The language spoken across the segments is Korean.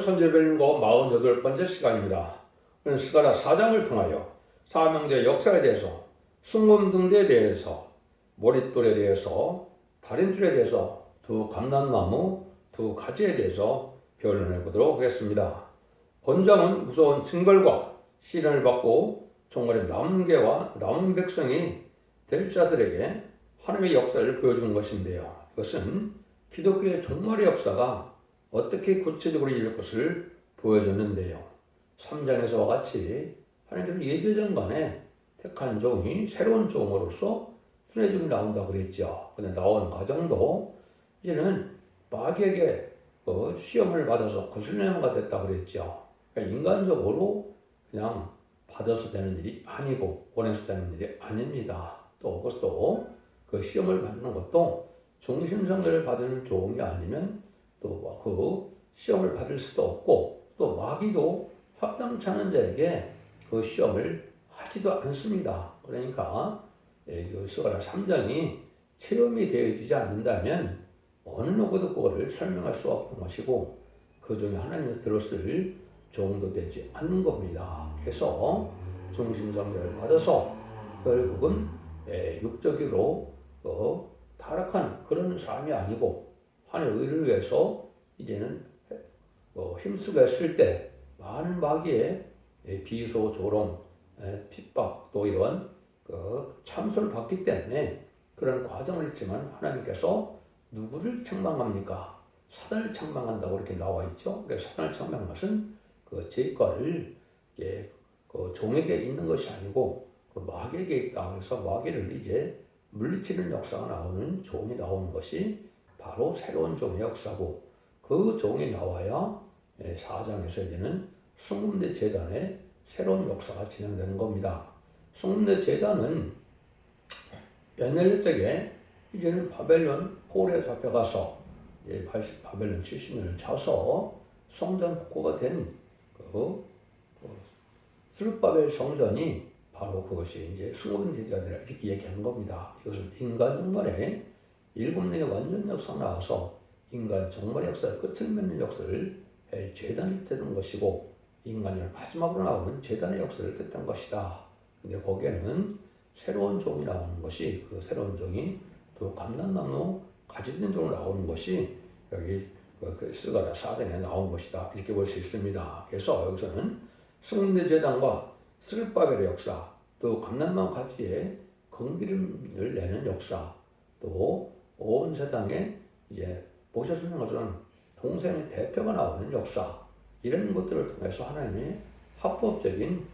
손재별인고 48번째 시간입니다. 오늘 스가랴 4장을 통하여 사명제 역사에 대해서, 순금등대에 대해서, 머릿돌에 대해서, 달인줄에 대해서, 두 감람나무, 두 가지에 대해서 변론해 보도록 하겠습니다. 본장은 무서운 징벌과 시련을 받고 종말의 남계와 남은 백성이 될 자들에게 하나님의 역사를 보여준 것인데요. 이것은 기독교의 종말의 역사가 어떻게 구체적으로 이룰 것을 보여줬는데요. 3장에서와 같이 하나님께서 예제장간에 택한 종이 새로운 종으로서 순회종이 나온다고 그랬죠. 근데 나오는 과정도 이제는 마귀에게 시험을 받아서 거슬림가 됐다고 그랬죠. 그러니까 인간적으로 그냥 받아서 되는 일이 아니고 원해서 되는 일이 아닙니다. 또 그것도 그 시험을 받는 것도 종신성결을 받은 종이 아니면 또 그 시험을 받을 수도 없고, 또 마귀도 합당치 않은 자에게 그 시험을 하지도 않습니다. 그러니까 스가랴 3장이 체험이 되어지지 않는다면 어느 누구도 그거를 설명할 수 없는 것이고, 그 중에 하나님께서 들었을 종도 되지 않는 겁니다. 그래서 중심성결을 받아서 결국은 육적으로 타락한 그런 삶이 아니고 하나님의 의를 위해서 이제는 힘쓰고 했을 때 많은 마귀의 비소, 조롱, 핍박 또 이런 참소를 받기 때문에 그런 과정을 했지만, 하나님께서 누구를 책망합니까? 사단을 책망한다고 이렇게 나와 있죠. 그래서 사단을 책망한 것은 그 죄과를 그 종에게 있는 것이 아니고 그 마귀에게 있다. 그래서 마귀를 이제 물리치는 역사가 나오는 종이 나오는 것이 바로 새로운 종의 역사고, 그 종이 나와야 4장에서 이제는 순금대 제단의 새로운 역사가 진행되는 겁니다. 순금대 제단은 옛날 적에 이제는 바벨론 포로에 잡혀가서 바벨론 70년을 차서 성전 복구가 된 스룹바벨 성전이 바로 그것이 이제 순금대 제단이라 이렇게 얘기하는 겁니다. 이것은 인간 정말에 7명의 완전 역사가 나와서 인간 정말의 역사를 끝을 맺는 역사를 제단이 뜻한 것이고, 인간이 마지막으로 나오는 제단의 역사를 뜻한 것이다. 근데 거기에는 새로운 종이 나오는 것이, 그 새로운 종이 또 감람나무 가지된 종으로 나오는 것이 여기 스가랴 4장에 나온 것이다. 이렇게 볼 수 있습니다. 그래서 여기서는 순금대 제단과 스룹바벨의 역사, 또 감람나무 가지에 건기름을 내는 역사, 또 온 세상에 이제 보셔주는 것은 동생의 대표가 나오는 역사, 이런 것들을 통해서 하나님의 합법적인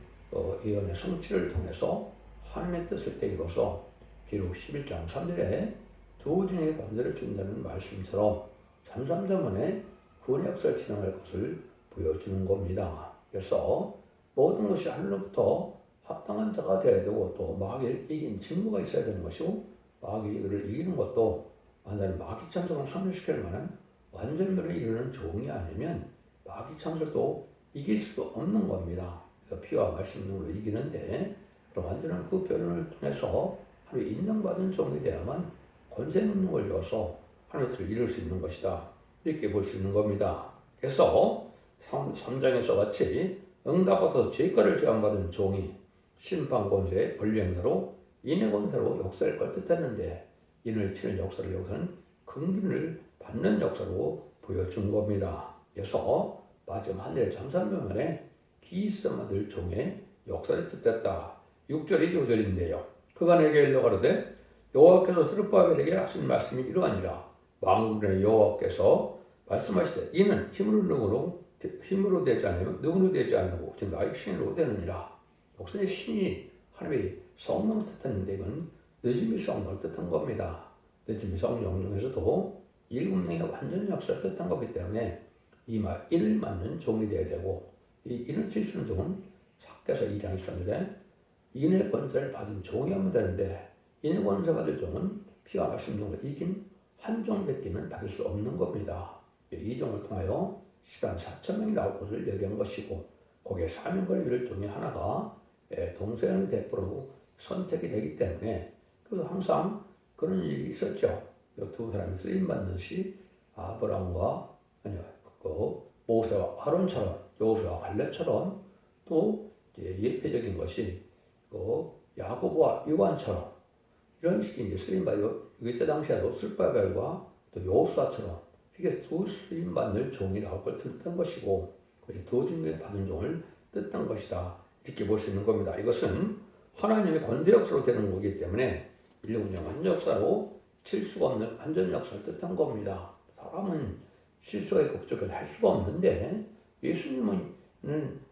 예언의 성취를 통해서 하나님의 뜻을 이루어서 기록 11장 3절에 두 중의 권세를 준다는 말씀처럼 잠잠자문에 구원의 역사를 진행할 것을 보여주는 겁니다. 그래서 모든 것이 하늘로부터 합당한 자가 되어야 되고, 또 마귀를 이긴 친구가 있어야 되는 것이고, 마귀를 이기는 것도 완전히 마귀 참석을 소멸시킬 만한 완전멸에 이르는 종이 아니면 마귀 참석도 이길 수도 없는 겁니다. 그래서 피와 말씀 등으로 이기는데, 완전한 그 변론을 통해서 하나님 인정받은 종이 되야만 권세 능력을 줘서 하나님의 뜻을 이룰 수 있는 것이다. 이렇게 볼 수 있는 겁니다. 그래서 3장에서 같이 응답받아서 죄가를 제한받은 종이 심판 권세의 권리행사로 인의 권세로 역사를 걸뜻했는데, 인을 치는 역사를 여기서는 긍휼을 받는 역사로 보여준 겁니다. 그래서 마지막 하늘의 전산명만에 기있음 얻을 종의 역사를 뜻했다. 6절이 5절인데요. 그가 내게 일러 가로되 여호와께서 스룹바벨에게 하신 말씀이 이러하니라. 만군의 여호와께서 말씀하시되 이는 힘으로 되지 않으면 능으로 되지 않고 즉 나의 신으로 되느니라. 역사의 신이 하나님의 성령을 뜻했는데, 이건 늦음의 성령을 뜻한 겁니다. 늦음의 성령 중에서도 7명의 완전 역사를 뜻한 거기 때문에 인을 맞는 종이 되어야 되고, 이 인을 칠 수 있는 종은 사께서 2장 23절에 인의 권세를 받은 종이 하면 되는데, 인의 권세 받을 종은 피와 말씀 등을 이긴 한 종밖에는 받을 수 없는 겁니다. 이 종을 통하여 시간 4,000명이 나올 것을 얘기한 것이고, 거기에 사명거리 이룰 종이 하나가 동서양의 대표로 선택이 되기 때문에, 그래서 항상 그런 일이 있었죠. 두 사람이 쓰임받는 시 아브라함과 모세와 아론처럼, 여호수아와 갈렙처럼, 또 이제 예표적인 것이 그 야고보와 요한처럼 이런 식의 이제 쓰임받은 이때 당시에도 스룹바벨과 또 여호수아처럼 이게 두 쓰임받는 종이라고 걸 뜻한 것이고, 두 중에 받은 종을 뜻한 것이다, 이렇게 볼 수 있는 겁니다. 이것은 하나님의 권세 역사로 되는 거기 때문에 일곱령 완전 역사로 실수가 없는 완전 역사를 뜻한 겁니다. 사람은 실수가 있고 부족을 할 수가 없는데, 예수님은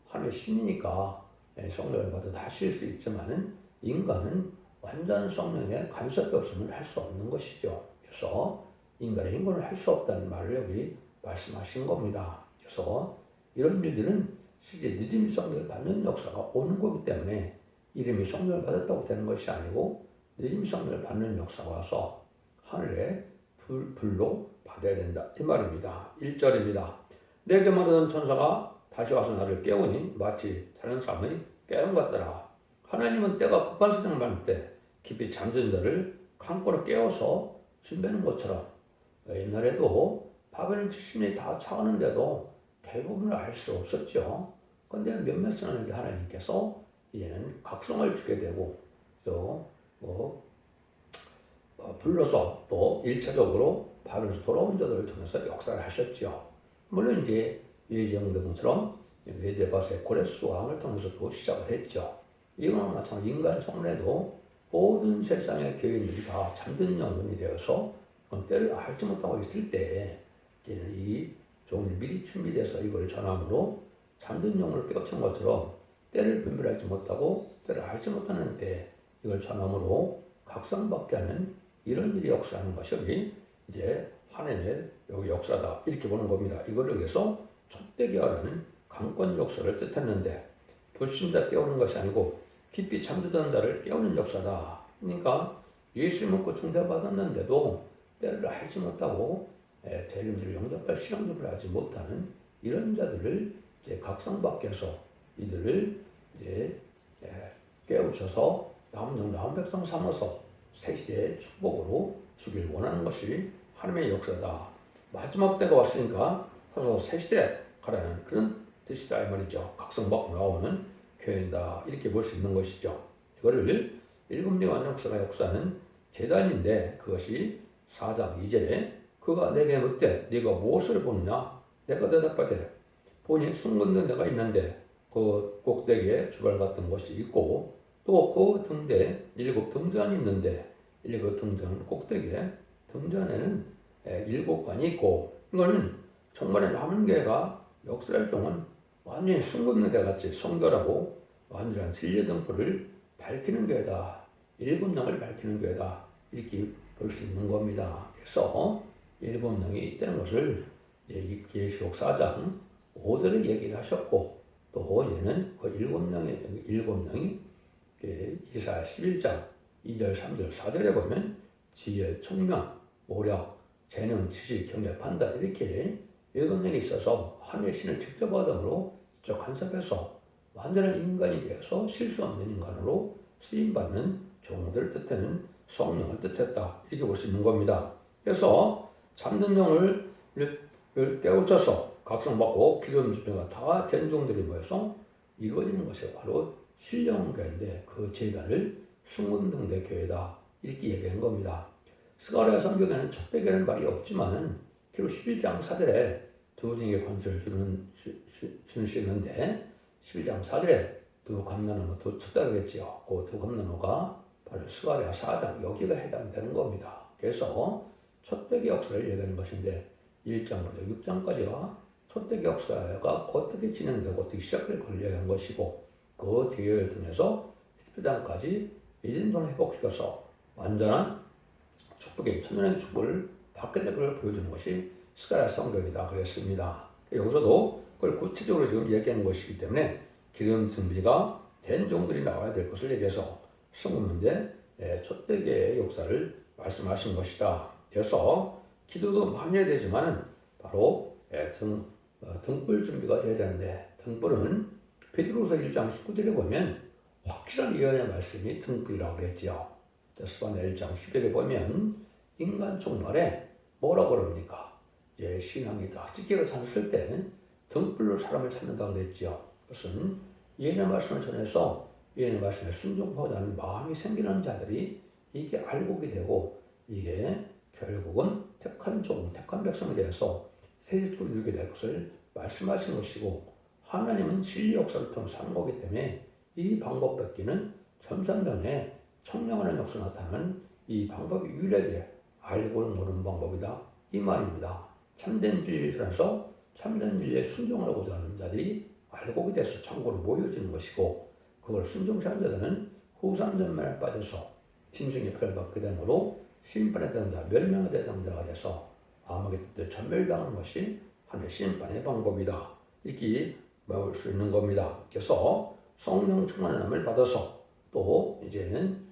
하나님의 신이니까 성령을 받아 다 하실 수 있지만은 인간은 완전 성령의 간섭이 없으면 할 수 없는 것이죠. 그래서 인간의 행동을 할 수 없다는 말을 여기 말씀하신 겁니다. 그래서 이런 일들은 실제 늦은 성령을 받는 역사가 오는 거기 때문에 이름이 성령을 받았다고 되는 것이 아니고, 늦은 성령을 받는 역사가 와서 하늘의 불로 받아야 된다, 이 말입니다. 1절입니다. 내게 말하던 천사가 다시 와서 나를 깨우니 마치 자는 사람의 깨움 같더라. 하나님은 때가 급한 사정을 받을 때 깊이 잠든 자를 강권을 깨워서 준비하는 것처럼, 옛날에도 바벨론 70년이 다 차가는데도 대부분을 알 수 없었죠. 그런데 몇몇 사람에게 하나님께서 이제는 각성을 주게 되고, 또 불러서 또 1차적으로 바벨론에서 돌아온 자들을 통해서 역사를 하셨죠. 물론 이제 예정들처럼 메데바스의 고레스 왕을 통해서도 시작을 했죠. 이거는 마찬가지로 인간 청년에도 모든 세상의 교인들이 다 잠든 영혼이 되어서 때를 알지 못하고 있을 때, 이제는 이 종이 미리 준비돼서 이걸 전함으로 잠든 영혼을 깨우친 것처럼 때를 분별하지 못하고 때를 알지 못하는 때 이걸 전함으로 각성받게 하는 이런 일이 역사하는 것이 여기 이제 하나님의 여기 역사다, 이렇게 보는 겁니다. 이걸 여기서 촛대기하라는 강권 역사를 뜻했는데, 불신자 깨우는 것이 아니고 깊이 잠드던 자를 깨우는 역사다. 그러니까 예수 믿고 중생받았는데도 때를 알지 못하고 대림들을 영접할 실험을 하지 못하는 이런 자들을 이제 각성받게 해서 이들을 이제 깨우쳐서 남은 백성 삼아서 새 시대의 축복으로 주길 원하는 것이 하나님의 역사다. 마지막 때가 왔으니까 서로 새 시대 가라는 그런 뜻이다, 이 말이죠. 각성받고 나오는 교회다, 이렇게 볼 수 있는 것이죠. 이거를 일곱령 완전역사가 역사는 제단인데, 그것이 4장 2절에 그가 내게 묻되 네가 무엇을 보느냐? 내가 대답하되 보니 숨은 데가 있는데 그 꼭대기에 주발 같은 것이 있고, 또 그 등대에 7 등잔이 있는데 7 등잔 꼭대기에 등잔에는 7관이 있고, 이거는 정말에 남은 교회가 역사할 종은 완전히 숨은 데 같이 성결하고 완전한 진리 등불을 밝히는 교회다, 7영을 밝히는 교회다, 이렇게 볼 수 있는 겁니다. 그래서 7영이 있다는 것을 이제 계시록 4장 5절에 얘기를 하셨고, 또 얘는 그 7영이 이사야 11장 2절, 3절, 4절에 보면 지혜, 총명, 모력, 재능, 지식, 경제, 판단, 이렇게 7영이 있어서 하늘의 신을 직접 받음으로 직접 간섭해서 완전한 인간이 되어서 실수 없는 인간으로 쓰임받는 종들을 뜻하는 성령을 뜻했다, 이렇게 볼 수 있는 겁니다. 그래서 잠든 영을 깨우쳐서 각성받고 기름 집회가 다 된 종들이 모여서 이루어지는 것이 바로 신령교회인데, 그 제단을 순금등대 교회다, 이렇게 얘기한 겁니다. 스가랴 성경에는 촛대기라는 말이 없지만 기록 11장 4절에 두 등의 권세를 주시는데, 11장 4절에 두 감나무, 두 촛대기겠지요. 그 두 감나무가 바로 스가랴 4장 여기가 해당되는 겁니다. 그래서 촛대기 역사를 얘기하는 것인데, 1장부터 6장까지가 촛대기 역사가 어떻게 진행되고 어떻게 시작될 걸 얘기한 것이고, 그 뒤를 통해서 10장까지 1년 동안 회복시켜서 완전한 축복의 천년의 축복을 받게 될 걸 보여주는 것이 스가랴 성경이다 그랬습니다. 여기서도 그걸 구체적으로 지금 얘기하는 것이기 때문에 기름 준비가 된 종들이 나와야 될 것을 얘기해서 성문인데 촛대기의 역사를 말씀하신 것이다. 그래서 기도도 많이 해야 되지만은 바로 등불 준비가 돼야 되는데, 등불은 베드로서 1장 19절에 보면 확실한 예언의 말씀이 등불이라고 그랬지요. 스바냐 1장 10절에 보면 인간 종말에 뭐라고 그럽니까? 이제 신앙이 다 찢기로 찾았을 때 등불로 사람을 찾는다고 그랬죠. 그것은 예언의 말씀을 전해서 예언의 말씀에 순종하고자 하는 마음이 생기는 자들이 이게 알고게 되고 이게 결국은 택한 종, 택한 백성에 대해서 세습을 누리게 될 것을 말씀하신 것이고 하나님은 진리 역사를 통해 사는 거기 때문에 이 방법 뺏기는 전산전에 청량하는 역사 나타나는 이 방법이 유일하게 알고는 모르는 방법이다. 이 말입니다. 참된 진리를 통해서 참된 진리에 순종하고자 하는 자들이 알고게 돼서 참고로 모여지는 것이고 그걸 순종치 않은 자들은 후산전면에 빠져서 짐승의 표를 받게 되므로 심판의 대상자, 멸망의 대상자가 돼서 암흑의 뜻에 전멸당하는 것이 하나님의 심판의 방법이다. 이렇게 배울 수 있는 겁니다. 그래서 성령 충만함을 받아서 또 이제는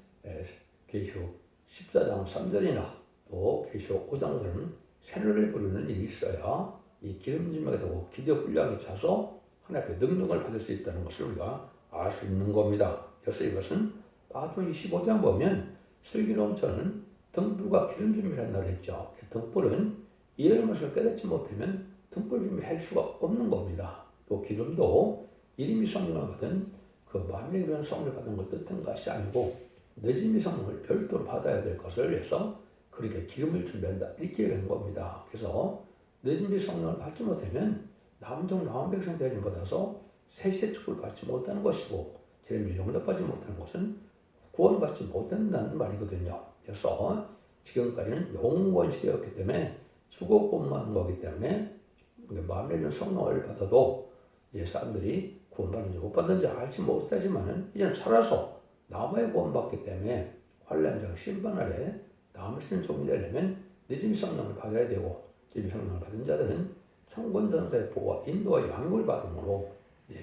계시록 14장 3절이나 또 계시록 5장들은 새노래를 부르는 일이 있어야 이 기름짐하게 되고 기대 훈련에 차서 하나님의 능력을 받을 수 있다는 것을 우리가 알 수 있는 겁니다. 그래서 이것은 마태복음 25장 보면 슬기로운 저는 등불과 기름 준비를 한다고 했죠. 등불은 예언의 말씀을 깨닫지 못하면 등불 준비를 할 수가 없는 겁니다. 또 기름도 이름이 성령을 받은 그 만민에 이르는 성령을 받은 걸 뜻한 것이 아니고 늦음이 성령을 별도로 받아야 될 것을 위해서 그렇게 기름을 준비한다. 이렇게 된 겁니다. 그래서 늦음이 성령을 받지 못하면 남종 남은 백성 되지 못해서 세세 축을 받지 못하는 것이고 제рем이 용납받지 못하는 것은 구원받지 못한다는 말이거든요. 그래서 지금까지는 영원 시대였기 때문에 죽어 구원받는 거기 때문에 마음에 있는 성령을 받아도 이제 사람들이 구원받는지 못 받는지 알지 못하지만은 이제는 살아서 남아야 구원받기 때문에 환란장 심판 아래 남을 쓰는 종이 되려면 늦음이 성령을 받아야 되고 늦음이 성령을 받은 자들은 천군전사의 보호와 인도와 양육을 받음으로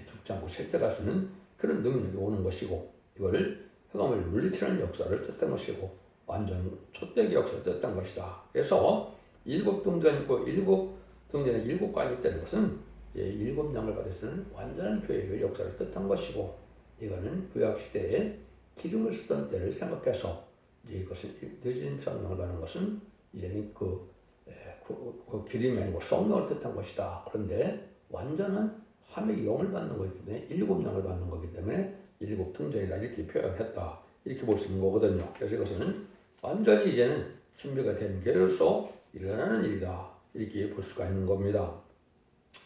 죽지 않고 실제갈 수 있는 그런 능력이 오는 것이고 이걸 흑암을 물리치는 역사를 뜻한 것이고 완전 촛대기 역사를 뜻한 것이다. 그래서 일곱 등전이 있고 일곱 등전에 일곱 관이 있다는 것은 일곱 양을 받을 수 있는 완전한 교회의 역사를 뜻한 것이고 이거는 구약 시대에 기름을 쓰던 때를 생각해서 이것은 늦은 성령을 받는 것은 이제는 그 기름이 아니고 성령을 뜻한 것이다. 그런데 완전한 하나님의 영을 받는 거기 때문에 일곱 양을 받는 거기 때문에 일곱 등전이다 이렇게 표현했다. 이렇게 볼 수 있는 거거든요. 그래서 이것은 완전히 이제는 준비가 된 게로서 일어나는 일이다. 이렇게 볼 수가 있는 겁니다.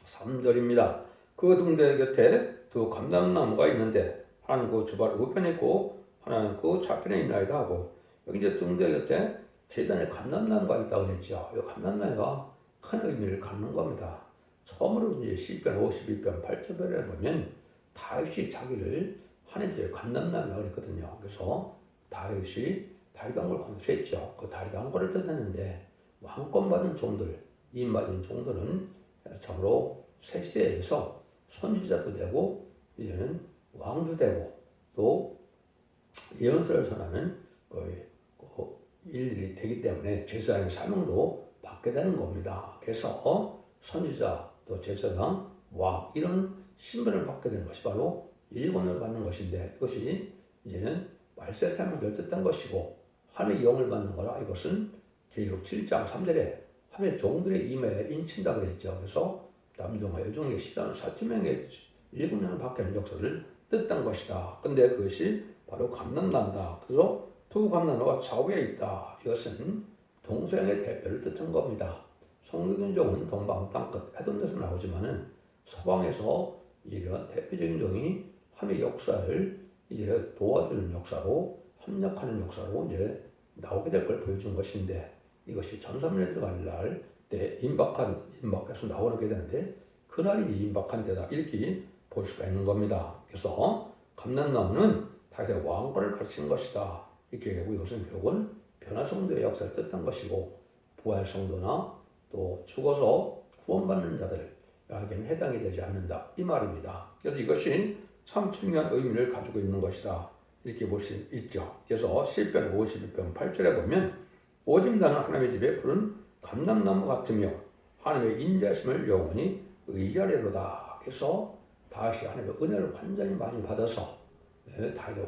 3절입니다. 그 등대 곁에 두 감람나무가 있는데 하나는 그 주발 우편에 있고 하나는 그 좌편에 있나이다 하고 여기 이제 등대 곁에 제단에 감람나무가 있다고 했죠. 이 감람나무가 큰 의미를 갖는 겁니다. 처음으로 이제 시편 52편 8절에 보면 다윗이 자기를 하나님께 감람나무라고 그랬거든요. 그래서 다윗이 다윗 왕을 건설했죠. 그 다윗 왕권을 뜻하는데 왕권 받은 종들, 임 받은 종들은 참으로 새 시대에서 선지자도 되고 이제는 왕도 되고 또 예언서를 전하는 일들이 되기 때문에 제사장의 사명도 받게 되는 겁니다. 그래서 선지자 또 제사장 왕 이런 신분을 받게 되는 것이 바로 일권을 받는 것인데 이것이 이제는 말세 사명을 뜻한 것이고 하나님의 영을 받는 거라 이것은 계시록 7장 3절에 하나님의 종들의 임에 인친다 그랬죠. 그래서 남종과 여종의 14명의 7명을 받게 하는 역사를 뜻한 것이다. 근데 그것이 바로 감람나무다. 그래서 두 감람나무가 좌우에 있다. 이것은 동서양의 대표를 뜻한 겁니다. 성경의 종은 동방 땅끝 해동돼서 나오지만은 서방에서 이런 대표적인 종이 하나님의 역사를 이제 도와주는 역사로 협력하는 역사로 이제 나오게 될 걸 보여준 것인데 이것이 전삼년에 들어갈 날 때 임박해서 나오게 되는데 그날이 임박한 때다 이렇게 볼 수가 있는 겁니다. 그래서 감람나무는 다윗의 왕권을 가르치는 것이다 이렇게 하고 이것은 결국은 변화성도의 역사를 뜻한 것이고 부활성도나 또 죽어서 구원받는 자들에게는 해당이 되지 않는다 이 말입니다. 그래서 이것이 참 중요한 의미를 가지고 있는 것이다 이렇게 볼 수 있죠. 그래서 시편 51편 8절에 보면 오직 나는 하나님의 집에 푸른 감람나무 같으며 하나님의 인자심을 영원히 의지하리로다. 그래서 다시 하나님의 은혜를 완전히 많이 받아서 다윗의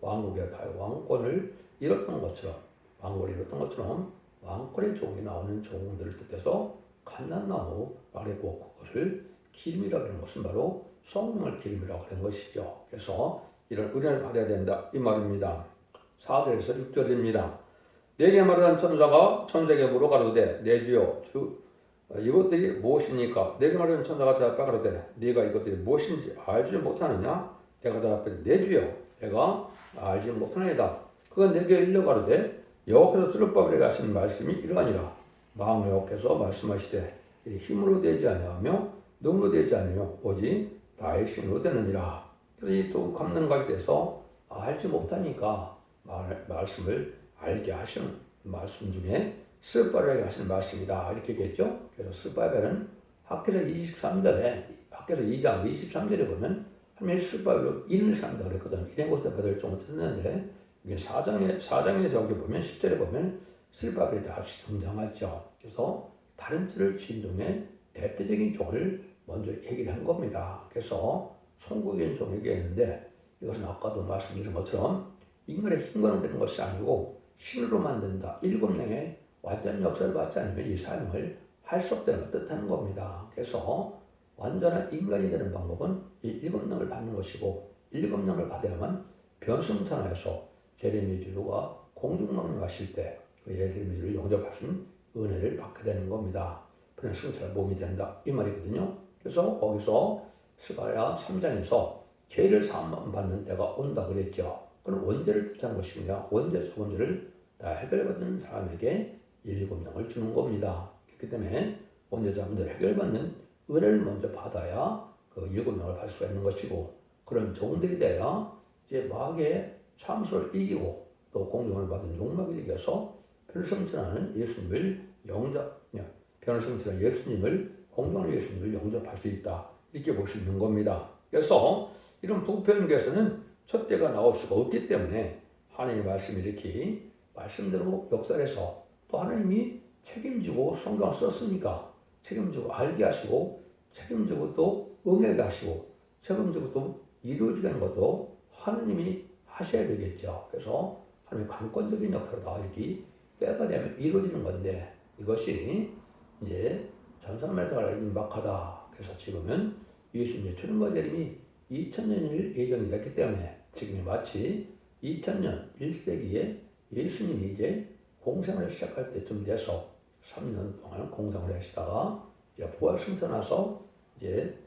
왕국의 다윗 왕권을 잃었던 것처럼 왕권을 잃었던 것처럼 왕권의 종이 나오는 종들을 뜻해서 감람나무 아래고 그것을 기름이라고 하는 것은 바로 성령을 기름이라고 하는 것이죠. 그래서 이런 은혜를 받아야 된다 이 말입니다. 4절에서 6절입니다. 내게 말하는 천사가 천사에게 물어 가로되 내 주여 주 이것들이 무엇이니까? 내게 말하는 천사가 대답하여 가로되 네가 이것들이 무엇인지 알지 못하느냐? 내가 대답하되 내 주여 내가 알지 못하나이다. 그가 내게 일러 가로되 여호와께서 스룹바벨에게 하신 말씀이 이러하니라. 마음의 여호와께서 말씀하시되 힘으로 되지 아니하며 능으로 되지 아니하며 오직 나의 신으로 되느니라. 그래서 이 두 감난과에 대해서 알지 못하니까 말씀을 알게 하시는 말씀 중에 스룹바벨에게 하시는 말씀이다 이렇게 얘기했죠. 그래서 스룹바벨은 학개서 23절에 학개서 2장 23절에 보면 하나님이 스룹바벨로 인을 삼다 그랬거든. 인의 곳에 받을 종을 썼는데 이게 4장에서 여기 보면 10절에 보면 스룹바벨이 다시 등장하죠. 그래서 다른 틀을 진 종의 대표적인 종을 먼저 얘기를 한 겁니다. 그래서 송구적인 종에게 했는데 이것은 아까도 말씀드린 것처럼 인간의 힘과는 되는 것이 아니고 신으로 만든다. 7명의 완전 역사를 받지 않으면 이 사용을 할 수 없다는 걸 뜻하는 겁니다. 그래서 완전한 인간이 되는 방법은 이 7명을 받는 것이고 7명을 받아야만 변승천하여서 제레미주가 공중망을 마실 때 그 예레미주를 영접하신 은혜를 받게 되는 겁니다. 변승천한 몸이 된다 이 말이거든요. 그래서 거기서 스가랴 3장에서 죄를 사함 받는 때가 온다 그랬죠. 그럼 원죄를 뜻하는 것이냐? 원죄, 원죄를 다 해결받는 사람에게 7명을 주는 겁니다. 그렇기 때문에 원죄자 문제를 해결받는 은혜를 먼저 받아야 그 7명을 받을 수가 있는 것이고 그런 종들이 돼야 이제 마귀의 참소를 이기고 또 공경을 받은 욕망을 이겨서 변성천하는 예수님을 변성천하는 예수님을 공경하는 예수님을 영접할 수 있다. 이렇게 볼 수 있는 겁니다. 그래서 이런 부편교에서는 첫째가 나올 수가 없기 때문에 하나님의 말씀이 이렇게 말씀대로 역사해서 또 하나님이 책임지고 성경을 썼으니까 책임지고 알게 하시고 책임지고 또 응하게 하시고 책임지고 또 이루어지는 것도 하나님이 하셔야 되겠죠. 그래서 하나님의 강권적인 역사로 이렇게 때가 되면 이루어지는 건데 이것이 이제 전산말다가 임박하다. 그래서 지금은 예수님의 출현과 재림이 2000년일 예정이 됐기 때문에 지금이 마치 2000년 1세기에 예수님이 이제 공생을 시작할 때쯤 돼서 3년 동안 공생을 하시다가 이제 부활 승천하서 이제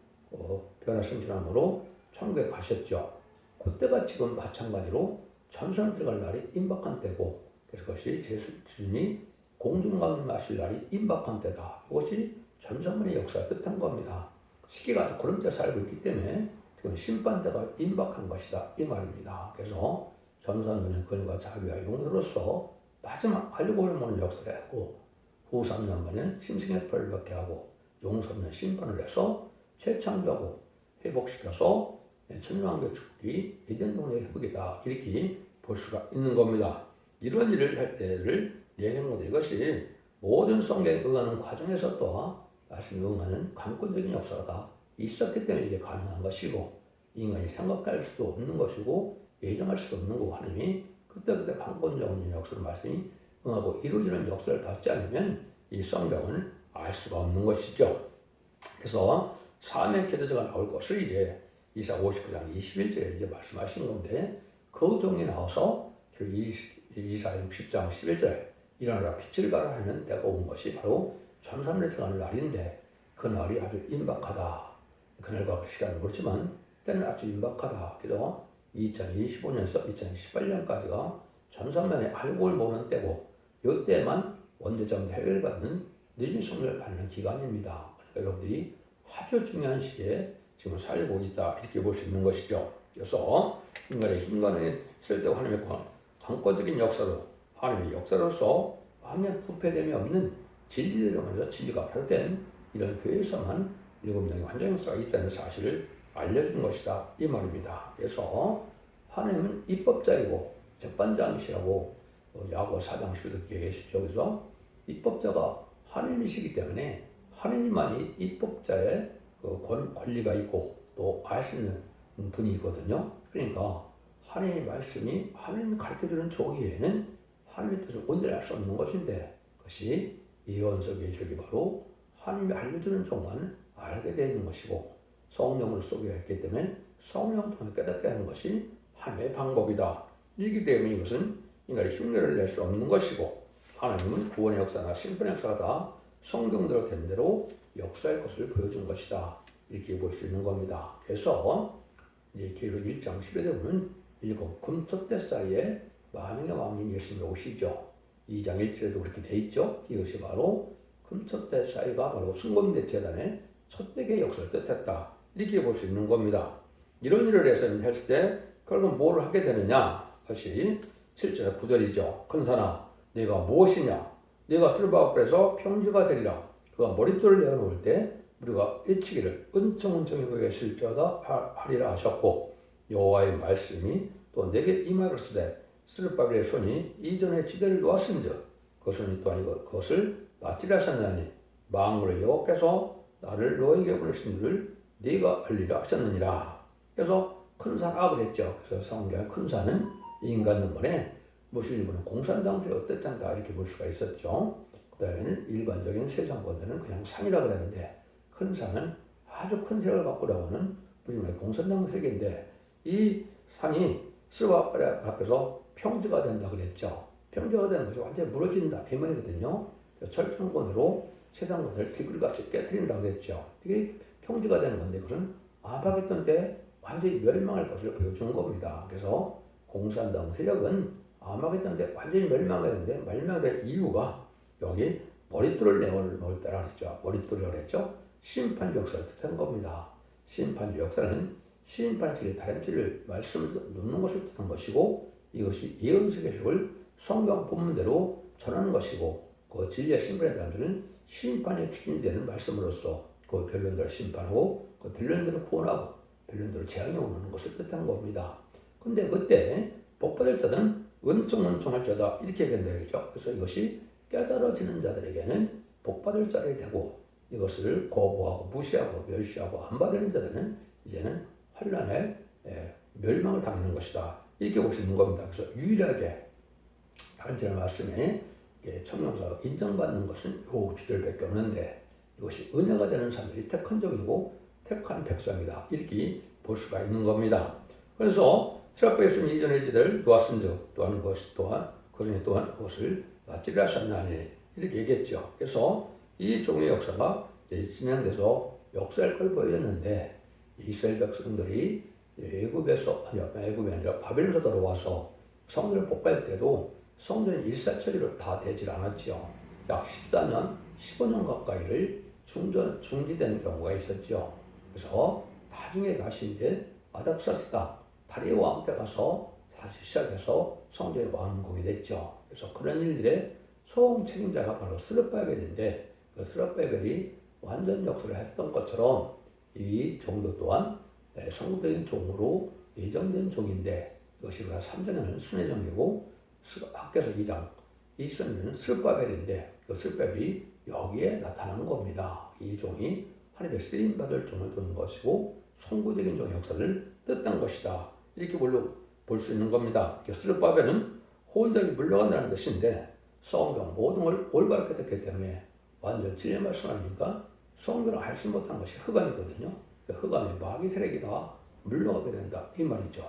변화 승천함으로 천국에 가셨죠. 그때가 지금 마찬가지로 천상을 들어갈 날이 임박한 때고 그래서 그것이 예수님이 공중감을 마실 날이 임박한 때다. 이것이 전산문의 역사를 뜻한 겁니다. 시기가 아주 그런 때 살고 있기 때문에 지금 심판때가 임박한 것이다 이 말입니다. 그래서 전산문의 권위와 자비와 용서로서 마지막 알고를 모는 역사를 했고 후 3년 만에 심승의 벌을 받게 하고 용서는 심판을 해서 재창조하고 회복시켜서 천년왕국 축기 이den동의 회복이다 이렇게 볼 수가 있는 겁니다. 이런 일을 할 때를 예견한 것 이것이 모든 성경에 응하는 과정에서 또 말씀에 응하는 강권적인 역사가 있었기 때문에 이게 가능한 것이고 인간이 생각할 수도 없는 것이고 예정할 수도 없는 거고 하나님이 그때그때 강권적인 역사로 말씀이 응하고 이루어지는 역사를 받지 않으면 이 성경을 알 수가 없는 것이죠. 그래서 사명의 기도자가 나올 것을 이제 이사 59장 21절에 이제 말씀하신 건데 그 종이 나와서 이사 60장 11절에 일어나라 빛을 발하라 하는 때가 온 것이 바로 전산에 들어가는 날인데 그 날이 아주 임박하다. 그날과 그 시간은 모르지만 때는 아주 임박하다. 그래서 2025년에서 2018년까지가 전산면에 알고를 모는 때고 이때만 원죄점 해결받는 늦은 성령을 받는 기간입니다. 그러니까 여러분들이 아주 중요한 시기에 지금 살고 있다 이렇게 볼 수 있는 것이죠. 그래서 인간의 힘과는 쓸데고 하나님의 강권적인 역사로 하나님의 역사로서 완전 부패됨이 없는 진리대로 먼저 진리가 발효된 이런 교회에서만 7명의 완전 역사가 있다는 사실을 알려준 것이다 이 말입니다. 그래서 하나님은 입법자이고 재판장이시라고 야고 4장 11절 계시죠. 그래서 입법자가 하나님이시기 때문에 하나님만이 입법자의 권리가 있고 또 알 수 있는 분이 있거든요. 그러니까 하나님의 말씀이 하나님이 가르쳐주는 조기에는 하나님의 뜻을 온전히 알 수 없는 것인데 그것이 예언서 계시록이 바로 하나님이 알려주는 종은 알게 되는 것이고 성령을 쏘게 했기 때문에 성령 통해 깨닫게 하는 것이 하나님의 방법이다. 이기 때문에 이것은 인간이 흉내를 낼 수 없는 것이고 하나님은 구원의 역사나 심판의 역사가 다 성경대로 된 대로 역사의 것을 보여준 것이다. 이렇게 볼 수 있는 겁니다. 그래서 이제 계시록 1장 10절에 보면 일곱 금토대 사이에 만왕의 왕인 예수님이 오시죠. 2장 1절에도 그렇게 돼 있죠. 이것이 바로 금토대 사이가 바로 순금대 재단의 첫 대의 역사를 뜻했다. 이렇게 볼 수 있는 겁니다. 이런 일을 해서 했을 때 결국 뭘 하게 되느냐? 그것이 7절 9절이죠. 큰사나 네가 무엇이냐? 네가 스룹바벨에서 평지가 되리라. 그가 머릿돌을 내어놓을 때 우리가 외치기를 은총은총이 그에게 실저하다 하리라 하셨고 여호와의 말씀이 또 내게 임하였으되 스룹바벨의 손이 이전에 지대를 놓았은즉 그 손이 또한 그것을 낫지라 하셨나니 망으로 여호와께서 나를 너에게 보내신 줄을 네가 알리라 하셨느니라. 그래서 큰 산아 그랬죠. 그래서 성경의 큰 산은 인간 눈번에 무슬림은 공산당들이 어땠단가 이렇게 볼 수가 있었죠. 그 다음에는 일반적인 세상 권대는 그냥 산이라 그랬는데 큰 산은 아주 큰 세력을 갖고 나오는 무슬림의 공산당 세력인데 이 산이 스바벨 앞에서 평지가 된다 그랬죠. 평지가 되는 것이 완전히 무너진다 이 말이거든요. 철창권으로 세상 것을 뒤굴같이 깨뜨린다 그랬죠. 이게 평지가 되는 건데 그것은 아마겟돈 때 완전히 멸망할 것을 보여주는 겁니다. 그래서 공산당 세력은 아마겟돈 때 완전히 멸망해야 되는데 멸망될 이유가 여기 머릿돌을 내어놓을 때라 그랬죠. 머릿돌이라고 그랬죠. 심판 역사를 뜻한 겁니다. 심판 역사는 심판의 길이 다른 길을 말씀을 놓는 것을 뜻한 것이고 이것이 예언서 계시록을 성경 본문대로 전하는 것이고 그 진리의 심판의 사람들은 심판의 기준이 되는 말씀으로써 그 변론대로 심판하고 그 변론대로 구원하고 변론대로 재앙이 오는 것을 뜻하는 겁니다. 근데 그때 복받을 자들은 은총할 자다 이렇게 얘기한다죠. 그래서 이것이 깨달아지는 자들에게는 복받을 자들이 되고 이것을 거부하고 무시하고 멸시하고 안 받는 자들은 이제는 환란에 멸망을 당하는 것이다. 이렇게 볼 수 있는 겁니다. 그래서 유일하게 다른 지난 말씀에 청명사가 인정받는 것은 요 주절밖에 없는데 이것이 은혜가 되는 사람들이 택한 종이고 택한 백성이다. 이렇게 볼 수가 있는 겁니다. 그래서 스라프에서 이전의 지대를 놓았은즉 또한 그것이 또한 그중에 또한 그것을 낫지라 하셨나니 이렇게 얘기했죠. 그래서 이 종의 역사가 진행돼서 역사일 걸 보였는데 이스라엘 백성들이 애굽이 아니라 바벨론에서 들어와서 성전을 복받을 때도 성전이 일사천리로 다 되질 않았죠. 약 14년, 15년 가까이를 중지된 경우가 있었죠. 그래서 나중에 다시 이제 아닥사스다 다리의 왕 때 가서 다시 시작해서 성전이 완공이 됐죠. 그래서 그런 일들의 총 책임자가 바로 스룹바벨인데 그 스룹바벨이 완전 역사를 했던 것처럼 이 종도 또한 성공적인 종으로 예정된 종인데 이것이 3장에는 순회종이고 학개서 2장 이스라엘은 스룹바벨인데 그 스룹바벨이 여기에 나타나는 겁니다. 이 종이 하나님의 쓰임받을 종을 두는 것이고 선구적인 종의 역사를 뜻한 것이다. 이렇게 볼 수 있는 겁니다. 스룹바벨은 혼잡이 물러간다는 뜻인데 성경 모든 걸 올바르게 듣기 때문에 완전 진리의 말씀을 하니까 성경을 알지 못한 것이 흑암이거든요. 흑암의 마귀 세력이 다 물러가게 된다. 이 말이죠.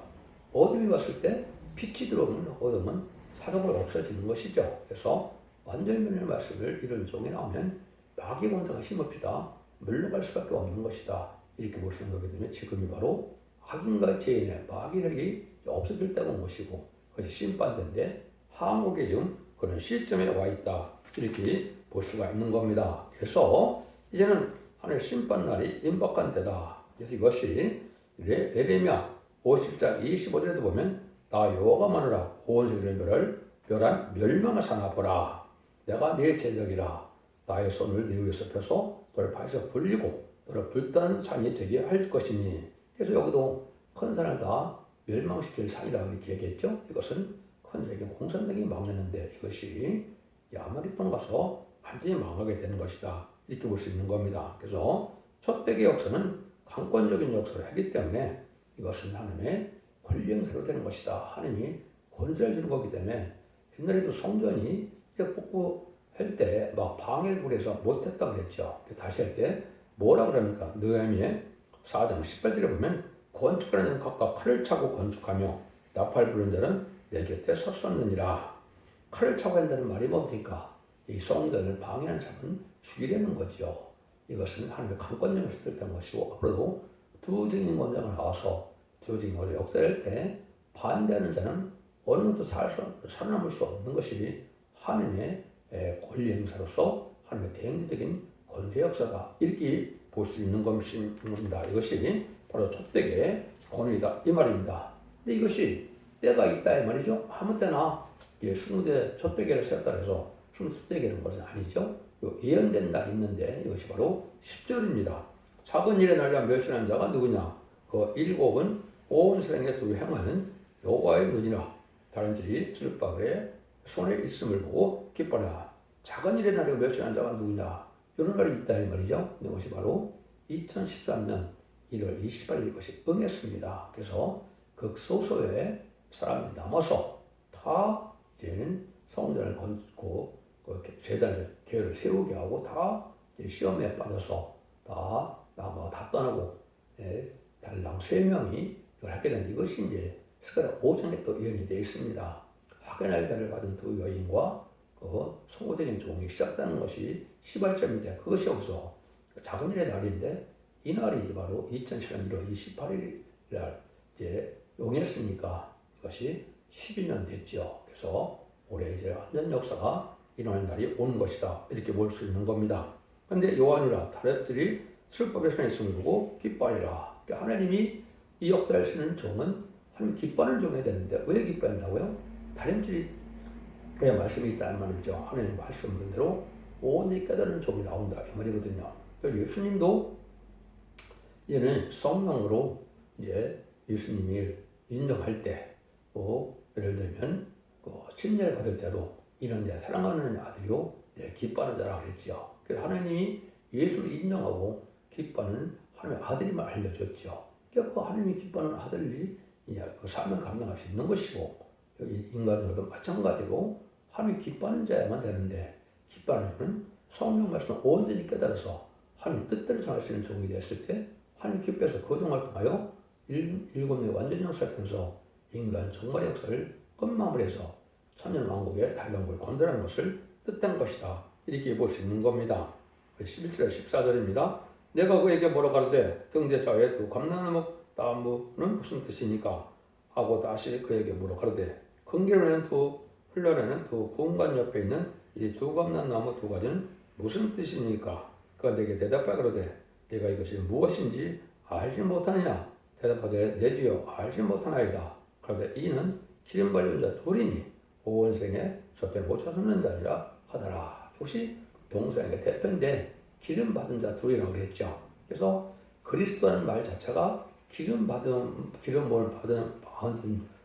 어둠이 왔을 때 빛이 들어오면 어둠은 사동으로 없어지는 것이죠. 그래서 완전면의 말씀을 이런 종이 나오면 마귀 권세가 힘없이다 물러갈 수밖에 없는 것이다. 이렇게 볼 수 있는 거기 때문에 지금이 바로 악인과 죄인의 마귀 세력이 없어질 때가 온 것이고 그것이 심판대인데 한국에 지금 그런 시점에 와 있다. 이렇게 볼 수가 있는 겁니다. 그래서 이제는 하나님의 심판날이 임박한 때다. 그래서 이것이 에레미야 50장 25절에도 보면 나 여호와가 마누라 온 세계를 멸한 멸망을 사나보라. 내가 네 제적이라. 나의 손을 네 위에서 펴서 너를 발에서 불리고 너를 불타는 산이 되게 할 것이니. 그래서 여기도 큰 산을 다 멸망시킬 산이라고 이렇게 얘기했죠. 이것은 큰 세계 공산당이 망했는데 이것이 아마겟돈 가서 완전히 망하게 되는 것이다. 이렇게 볼 수 있는 겁니다. 그래서 첫 백의 역사는 강권적인 역사를 하기 때문에 이것은 하나님의 권리 행사로 되는 것이다. 하나님이 권세를 주는 거기 때문에 옛날에도 성전이 복부 할 때 막 방해를 구해서 못했다고 그랬죠. 다시 할 때 뭐라 그럽니까? 느헤미야 4장 18절에 보면 건축하는 자는 각각 칼을 차고 건축하며 나팔 부는 자는 내 곁에 섰었느니라. 칼을 차고 한다는 말이 뭡니까? 이 성전을 방해하는 자는 죽이려는 거죠. 이것은 하나님의 강권력을 뜻한 것이고 앞으로도 두 증인 권자가 나와서 두 증인으로 역사할 때 반대하는 자는 어느 것도 살아남을 수 없는 것이 하나님의 권리 행사로서 하나님의 대행적인 권세 역사다. 이렇게 볼 수 있는 것입니다. 이것이 바로 촛대의 권위이다. 이 말입니다. 근데 이것이 때가 있다 이 말이죠. 아무 때나 20대 촛대계를 세웠다 해서 20대계는 것은 아니죠. 예언된 날이 있는데 이것이 바로 10절입니다. 작은 일에 날려 멸시하는 자가 누구냐? 그 일곱은 온 세상에 두루 행하는 여호와의 눈이라. 다름질이 들바그에 손에 있음을 보고 기뻐라. 작은 일에 날려 멸시하는 자가 누구냐? 이런 날이 있다 이 말이죠. 이것이 바로 2013년 1월 28일 것이 응했습니다. 그래서 극소수의 사람들이 남아서 다 이제는 성전을 건축고 재단을 계획을 세우게 하고 다 시험에 빠져서 다 남아 다 떠나고 달랑 3명이 이걸 하게 된 이것이 이제 스가랴 5장에 또 예언이 되어 있습니다. 학연의 가를 받은 두 여인과 그 소고적인 종이 시작되는 것이 시발점인데 그것이 여기서 작은 일의 날인데 이 날이 바로 2007년 1월 28일 날 이제 용했으니까 이것이 12년 됐죠. 그래서 올해 이제 완전 역사가 일어나는 날이 온 것이다. 이렇게 볼 수 있는 겁니다. 그런데 요한이라 다렛들이 술법에 손에 있음을 두고 기뻐하리라. 그러니까 하나님이 이 역사를 쓰는 종은 하나님 기뻐하는 종이 되는데 왜 기뻐한다고요? 다림질이 말씀이 있다는 말이죠. 하나님 말씀대로 온전히 깨달은 종이 나온다 이 말이거든요. 예수님도 이제는 성령으로 이제 예수님이 인정할 때, 예를 들면 침례를 받을 때도 이런 내 사랑하는 아들이요, 내 기뻐하는 자라 그랬죠. 그래서 하나님이 예수를 인정하고 기뻐하는 하나님의 아들임을 알려줬죠. 그러니까 그 하나님이 기뻐하는 아들이 이제 그 삶을 감당할 수 있는 것이고 인간으로도 마찬가지로 하나님이 기뻐하는 자야만 되는데 기뻐하는 자는 성령 말씀을 온전히 깨달아서 하나님 뜻대로 전할 수 있는 종이 됐을 때 하나님 기뻐해서 그 종을 통하여 일곱 명의 완전 역사를 통해서 인간 종말의 역사를 끝마무리해서 천년 왕국의 다영국을 건설하는 것을 뜻한 것이다. 이렇게 볼 수 있는 겁니다. 11절에 14절입니다. 내가 그에게 뭐라 가로되 등대자의 두 감람나무 나무는 무슨 뜻이니까 하고 다시 그에게 뭐라 가로되 근기로는 두 흘러내는 두 구음관 옆에 있는 이 두 감람나무 두 가지는 무슨 뜻입니까? 그가 내게 대답하여 가로되 내가 이것이 무엇인지 알지 못하느냐? 대답하되 내 주여 알지 못하나이다. 그런데 이는 기름 발린 자 둘이니 온 생에 접해 못 찾는 자니라 하더라. 혹시 동성애의 대표인데 기름 받은 자 둘이라고 했죠. 그래서 그리스도라는 말 자체가 기름을 받은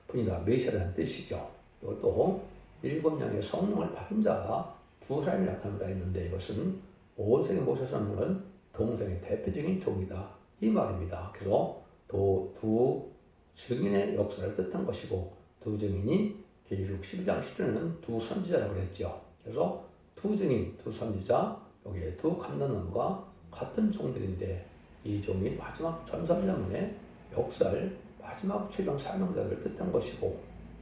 분이다. 메시아라는 뜻이죠. 이것도 7명의 성령을 받은 자 두 사람이 나타난다 했는데 이것은 온 생에 못 찾는 건 동성애의 대표적인 종이다. 이 말입니다. 그래서 두 증인의 역사를 뜻한 것이고 두 증인이 계시록 12장 10절에는 두 선지자라고 그랬죠. 그래서 두 증인, 두 선지자, 여기에 두 감람나무가 같은 종들인데 이 종이 마지막 전삼장의 역사를 마지막 최종 사명자를 뜻한 것이고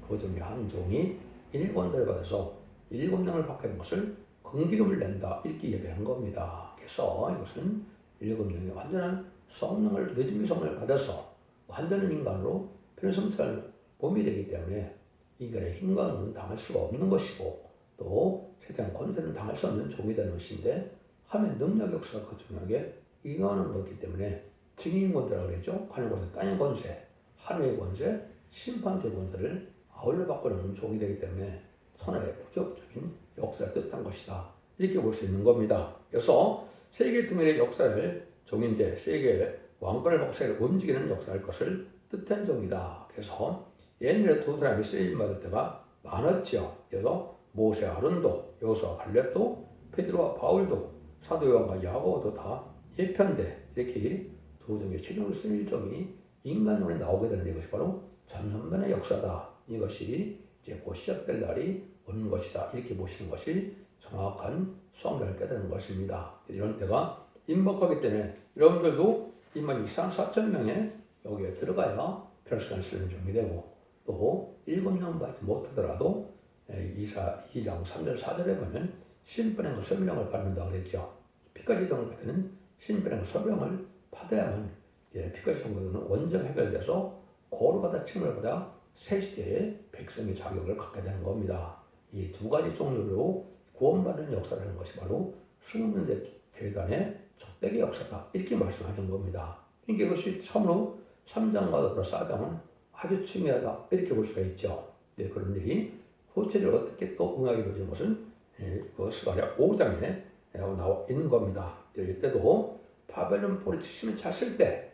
그 중에 한 종이 인의 권세를 받아서 7명을 받게 된 것을 긍기름을 낸다 이렇게 얘기한 겁니다. 그래서 이것은 7명의 완전한 성령을 늦음의 성령을 받아서 완전한 인간으로 변성찰 몸이 되기 때문에 인간의 힘과는 당할 수가 없는 것이고 또 세상 권세는 당할 수 없는 종이 되는 것인데 하나님의 능력 역사가 그 종에게 임하는 것이기 때문에 증인 권세라고 그랬죠. 하늘 권세, 땅의 권세, 하늘의 권세, 심판의 권세를 아울러 받고 있는 종이 되기 때문에 선의 부적적인 역사를 뜻한 것이다. 이렇게 볼 수 있는 겁니다. 그래서 세계 투명의 역사를 종인데 세계의 왕권을 받고 세계를 움직이는 역사할 것을 뜻한 종이다. 그래서 옛날에 두 사람이 쓰임 받을 때가 많았죠. 그래서 모세 아론도 여호수아 갈렙도 베드로와 바울도 사도 요한과 야고보도 다 예편대 이렇게 두 종의 최종을 쓴 일종이 인간론에 나오게 되는 이것이 바로 전천만의 역사다. 이것이 이제 곧 시작될 날이 오는 것이다. 이렇게 보시는 것이 정확한 성경을 깨달은 것입니다. 이런 때가 임박하기 때문에 여러분들도 22,400명의 여기에 들어가야 평시간 쓰는 준비되고 또 7명 받지 못하더라도 이사 2장 3절 4절에 보면 신분행과 설명을 받는다고 그랬죠. 피까지 정도는 신분행과 설명을 받아야만 피까지 정도는 원정 해결돼서 거룩하다 칭을 받아 새 시대의 백성의 자격을 갖게 되는 겁니다. 이 두 가지 종류로 구원받는 역사라는 것이 바로 수능문제 재단의 족대기 역사다 이렇게 말씀하신 겁니다. 그러니까 이것이 참으로 3장과 4장은 아주 중요하다 이렇게 볼 수가 있죠. 네, 그런 일이 구체적으로 어떻게 또 응하게 이루어진 것은 그 스가랴 5장에 나와 있는 겁니다. 이때도 바벨론 포로 70년 찼을 때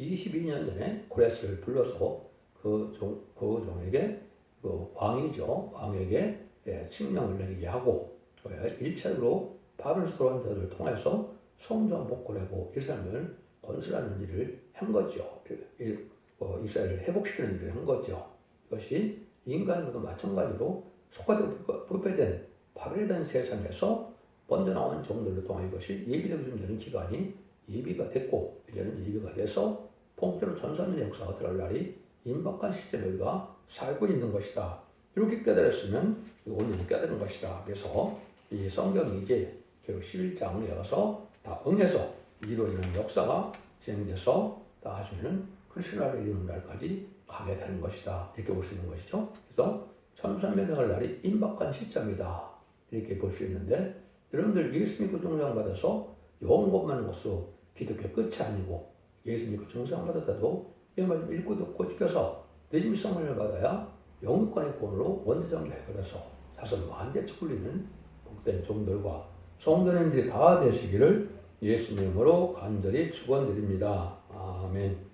22년 전에 고레스를 불러서 그 종에게 그 왕에게 칙령을 내리게 하고 1차적으로 바벨론에서 돌아온 자들을 통해서 성전 복구를 하고 이스라엘을 건설하는 일을 한 거죠. 이스라엘을 회복시키는 일을 한 거죠. 이것이 인간과도 마찬가지로 속가되고 부패된 바벨론 세상에서 먼저 나온 종들을 통한 이것이 예비되고 준비되는 기간이 예비가 됐고 이제는 예비가 돼서 본격적으로 전사민의 역사가 들어갈 날이 임박한 시점에 우리가 살고 있는 것이다. 이렇게 깨달았으면 오늘은 깨달은 것이다. 그래서 이 성경이 이제 결국 11장에 와서 다 응해서 이루어지는 역사가 진행돼서 나중에는 크리스마스를 이루는 날까지 가게 되는 것이다. 이렇게 볼 수 있는 것이죠. 그래서 천수한매등할 날이 임박한 시점이다. 이렇게 볼 수 있는데 여러분들 예수 믿고 증상받아서 영원만 것으로 기독교 끝이 아니고 예수 믿고 증상받았다도 이 말씀 읽고 듣고 지켜서 늦은 성령을 받아야 영권의 구원으로 원죄점을 해결해서 다섯 만대치 굴리는 복된 종들과 성도님들이 다 되시기를 예수님으로 간절히 축원드립니다. 아멘.